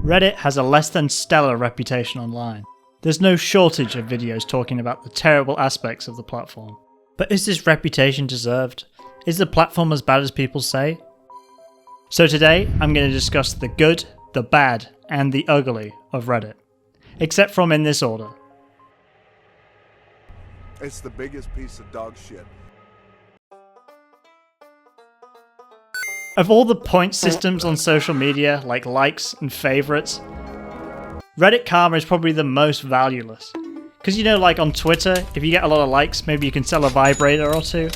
Reddit has a less than stellar reputation online. There's no shortage of videos talking about the terrible aspects of the platform. But is this reputation deserved? Is the platform as bad as people say? So today, I'm going to discuss the good, the bad, and the ugly of Reddit. Except from in this order. It's the biggest piece of dog shit. Of all the point systems on social media, like likes and favourites, Reddit Karma is probably the most valueless. Because like on Twitter, if you get a lot of likes, maybe you can sell a vibrator or two.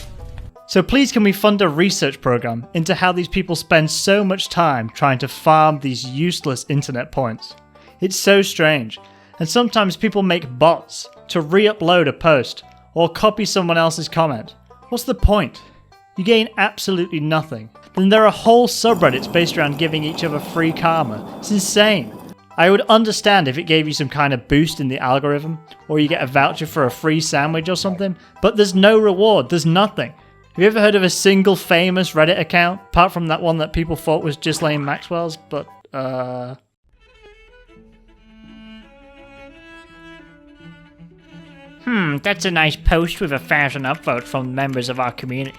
So please can we fund a research program into how these people spend so much time trying to farm these useless internet points. It's so strange, and sometimes people make bots to re-upload a post or copy someone else's comment. What's the point? You gain absolutely nothing. Then there are whole subreddits based around giving each other free karma. It's insane. I would understand if it gave you some kind of boost in the algorithm, or you get a voucher for a free sandwich or something, but there's no reward, there's nothing. Have you ever heard of a single famous Reddit account, apart from that one that people thought was Ghislaine Maxwell's, but that's a nice post with 1,000 upvotes from members of our community.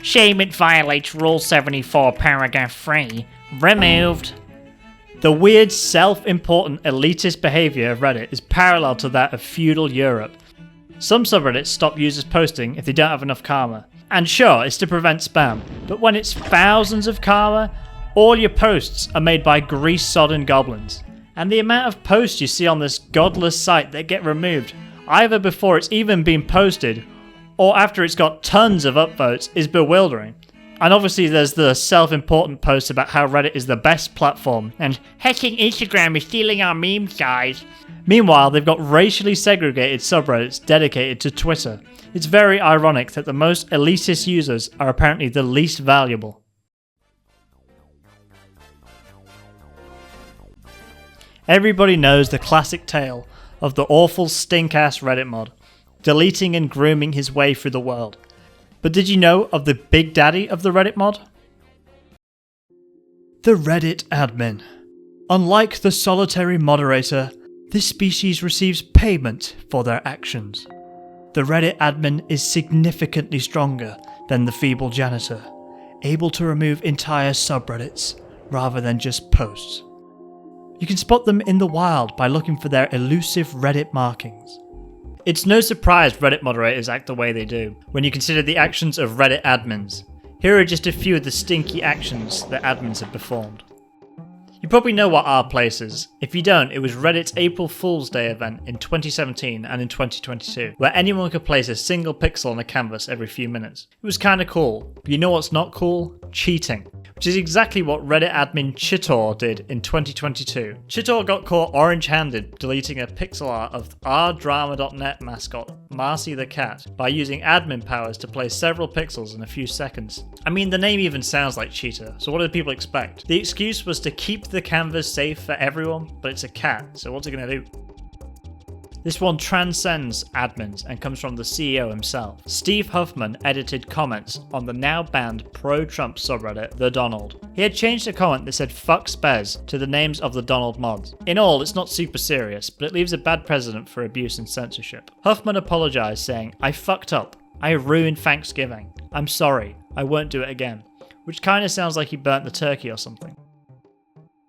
Shame it violates Rule 74, Paragraph 3. Removed. The weird, self-important, elitist behaviour of Reddit is parallel to that of feudal Europe. Some subreddits stop users posting if they don't have enough karma. And sure, it's to prevent spam, but when it's thousands of karma, all your posts are made by grease-sodden goblins. And the amount of posts you see on this godless site that get removed, either before it's even been posted, or after it's got tons of upvotes, is bewildering. And obviously there's the self-important posts about how Reddit is the best platform, and hacking Instagram is stealing our meme size. Meanwhile, they've got racially segregated subreddits dedicated to Twitter. It's very ironic that the most elitist users are apparently the least valuable. Everybody knows the classic tale of the awful stink-ass Reddit mod, deleting and grooming his way through the world. But did you know of the big daddy of the Reddit mod? The Reddit admin. Unlike the solitary moderator, this species receives payment for their actions. The Reddit admin is significantly stronger than the feeble janitor, able to remove entire subreddits rather than just posts. You can spot them in the wild by looking for their elusive Reddit markings. It's no surprise Reddit moderators act the way they do, when you consider the actions of Reddit admins. Here are just a few of the stinky actions that admins have performed. You probably know what our place is. If you don't, it was Reddit's April Fool's Day event in 2017 and in 2022, where anyone could place a single pixel on a canvas every few minutes. It was kinda cool, but you know what's not cool? Cheating. Which is exactly what Reddit admin Chitor did in 2022. Chitor got caught orange-handed deleting a pixel art of rdrama.net mascot Marcy the cat by using admin powers to place several pixels in a few seconds. I mean, the name even sounds like cheater, so what did people expect? The excuse was to keep the canvas safe for everyone, but it's a cat, so what's it gonna do? This one transcends admins and comes from the CEO himself. Steve Huffman edited comments on the now banned pro-Trump subreddit, The Donald. He had changed a comment that said "fuck Spez" to the names of the Donald mods. In all, it's not super serious, but it leaves a bad precedent for abuse and censorship. Huffman apologized, saying, "I fucked up. I ruined Thanksgiving. I'm sorry. I won't do it again." Which kinda sounds like he burnt the turkey or something.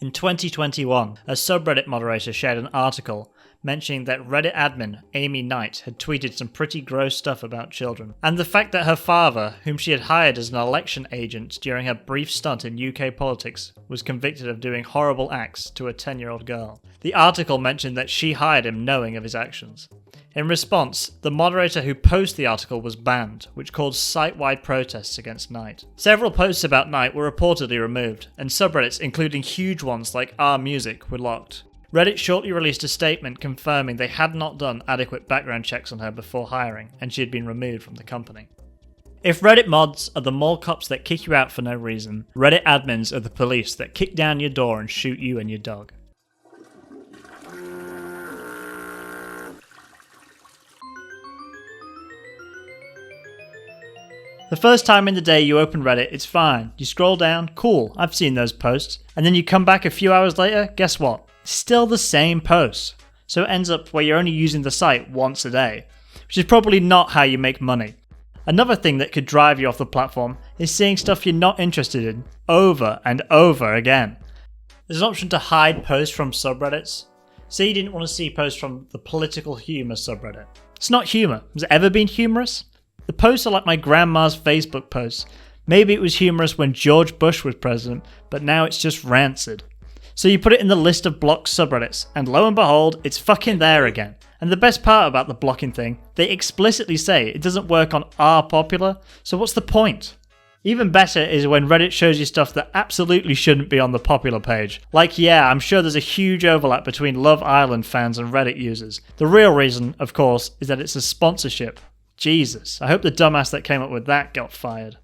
In 2021, a subreddit moderator shared an article mentioning that Reddit admin Amy Knight had tweeted some pretty gross stuff about children, and the fact that her father, whom she had hired as an election agent during her brief stunt in UK politics, was convicted of doing horrible acts to a 10-year-old girl. The article mentioned that she hired him knowing of his actions. In response, the moderator who posted the article was banned, which caused site-wide protests against Knight. Several posts about Knight were reportedly removed, and subreddits, including huge ones like R-Music, were locked. Reddit shortly released a statement confirming they had not done adequate background checks on her before hiring, and she had been removed from the company. If Reddit mods are the mall cops that kick you out for no reason, Reddit admins are the police that kick down your door and shoot you and your dog. The first time in the day you open Reddit, it's fine. You scroll down, cool, I've seen those posts. And then you come back a few hours later, guess what? Still the same posts. So it ends up where you're only using the site once a day, which is probably not how you make money. Another thing that could drive you off the platform is seeing stuff you're not interested in over and over again. There's an option to hide posts from subreddits. Say you didn't want to see posts from the political humour subreddit. It's not humour. Has it ever been humorous? The posts are like my grandma's Facebook posts. Maybe it was humorous when George Bush was president, but now it's just rancid. So you put it in the list of blocked subreddits, and lo and behold, it's fucking there again. And the best part about the blocking thing, they explicitly say it doesn't work on our popular, so what's the point? Even better is when Reddit shows you stuff that absolutely shouldn't be on the popular page. Like, yeah, I'm sure there's a huge overlap between Love Island fans and Reddit users. The real reason, of course, is that it's a sponsorship. Jesus, I hope the dumbass that came up with that got fired.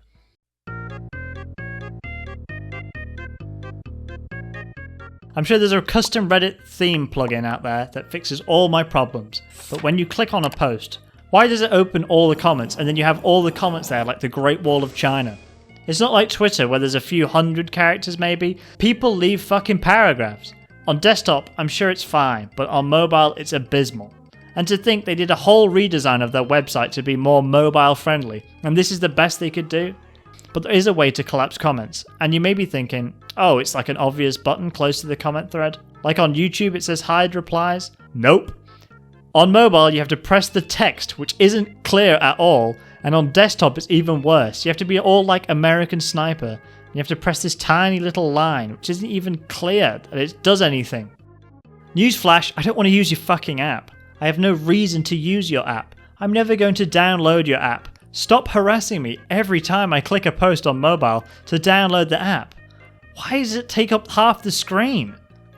I'm sure there's a custom Reddit theme plugin out there that fixes all my problems, but when you click on a post, why does it open all the comments and then you have all the comments there like the Great Wall of China? It's not like Twitter where there's a few hundred characters maybe. People leave fucking paragraphs. On desktop, I'm sure it's fine, but on mobile, it's abysmal. And to think they did a whole redesign of their website to be more mobile friendly, and this is the best they could do? But there is a way to collapse comments, and you may be thinking, oh, it's like an obvious button close to the comment thread. Like on YouTube it says hide replies? Nope. On mobile you have to press the text, which isn't clear at all, and on desktop it's even worse. You have to be all like American Sniper, and you have to press this tiny little line, which isn't even clear that it does anything. Newsflash, I don't want to use your fucking app. I have no reason to use your app. I'm never going to download your app. Stop harassing me every time I click a post on mobile to download the app. Why does it take up half the screen?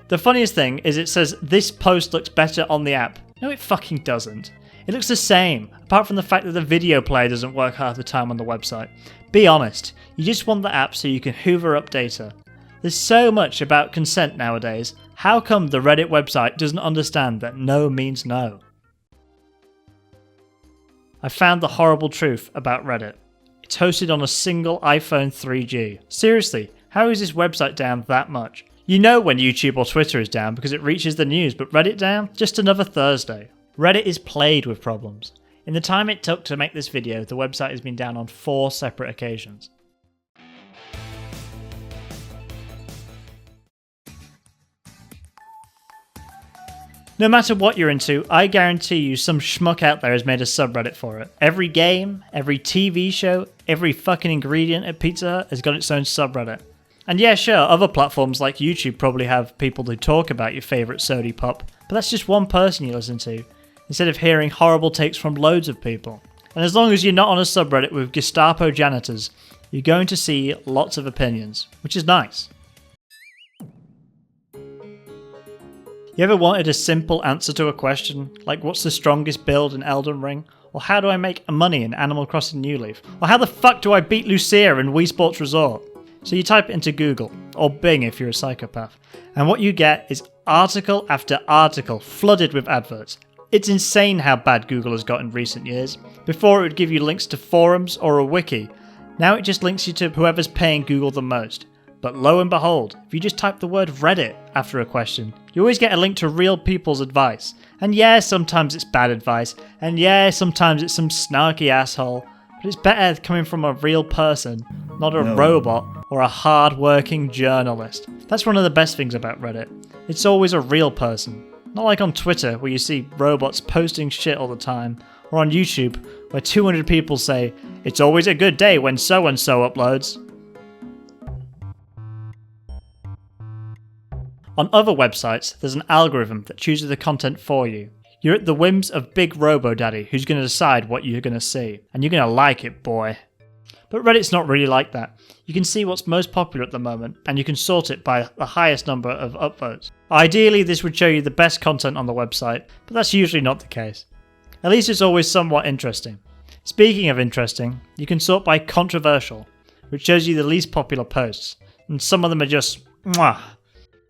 The funniest thing is it says this post looks better on the app. No, it fucking doesn't. It looks the same, apart from the fact that the video player doesn't work half the time on the website. Be honest, you just want the app so you can hoover up data. There's so much about consent nowadays. How come the Reddit website doesn't understand that no means no? I found the horrible truth about Reddit. It's hosted on a single iPhone 3G. Seriously, how is this website down that much? You know when YouTube or Twitter is down because it reaches the news, but Reddit down? Just another Thursday. Reddit is plagued with problems. In the time it took to make this video, the website has been down on 4 separate occasions. No matter what you're into, I guarantee you some schmuck out there has made a subreddit for it. Every game, every TV show, every fucking ingredient at Pizza Hut has got its own subreddit. And yeah, sure, other platforms like YouTube probably have people who talk about your favourite sody pop, but that's just one person you listen to, instead of hearing horrible takes from loads of people. And as long as you're not on a subreddit with Gestapo janitors, you're going to see lots of opinions, which is nice. You ever wanted a simple answer to a question, like what's the strongest build in Elden Ring? Or how do I make money in Animal Crossing New Leaf? Or how the fuck do I beat Lucia in Wii Sports Resort? So you type it into Google, or Bing if you're a psychopath, and what you get is article after article flooded with adverts. It's insane how bad Google has got in recent years. Before it would give you links to forums or a wiki, now it just links you to whoever's paying Google the most. But lo and behold, if you just type the word Reddit after a question, you always get a link to real people's advice. And yeah, sometimes it's bad advice, and yeah, sometimes it's some snarky asshole, but it's better coming from a real person, not a robot or a hard-working journalist. That's one of the best things about Reddit. It's always a real person. Not like on Twitter, where you see robots posting shit all the time, or on YouTube, where 200 people say, "It's always a good day when so-and-so uploads." On other websites, there's an algorithm that chooses the content for you. You're at the whims of Big Robo Daddy, who's going to decide what you're going to see. And you're going to like it, boy. But Reddit's not really like that. You can see what's most popular at the moment, and you can sort it by the highest number of upvotes. Ideally, this would show you the best content on the website, but that's usually not the case. At least it's always somewhat interesting. Speaking of interesting, you can sort by controversial, which shows you the least popular posts, and some of them are just mwah.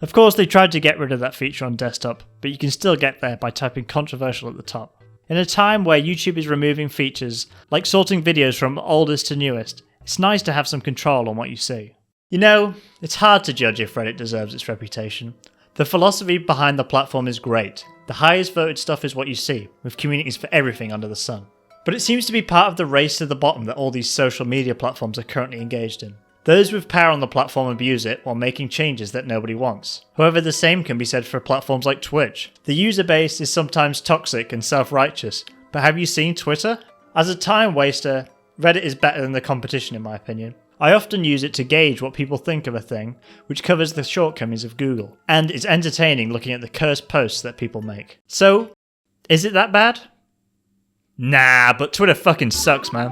Of course, they tried to get rid of that feature on desktop, but you can still get there by typing controversial at the top. In a time where YouTube is removing features like sorting videos from oldest to newest, it's nice to have some control on what you see. You know, it's hard to judge if Reddit deserves its reputation. The philosophy behind the platform is great. The highest voted stuff is what you see, with communities for everything under the sun. But it seems to be part of the race to the bottom that all these social media platforms are currently engaged in. Those with power on the platform abuse it while making changes that nobody wants. However, the same can be said for platforms like Twitch. The user base is sometimes toxic and self-righteous, but have you seen Twitter? As a time waster, Reddit is better than the competition in my opinion. I often use it to gauge what people think of a thing, which covers the shortcomings of Google, and it's entertaining looking at the cursed posts that people make. So, is it that bad? Nah, but Twitter fucking sucks, man.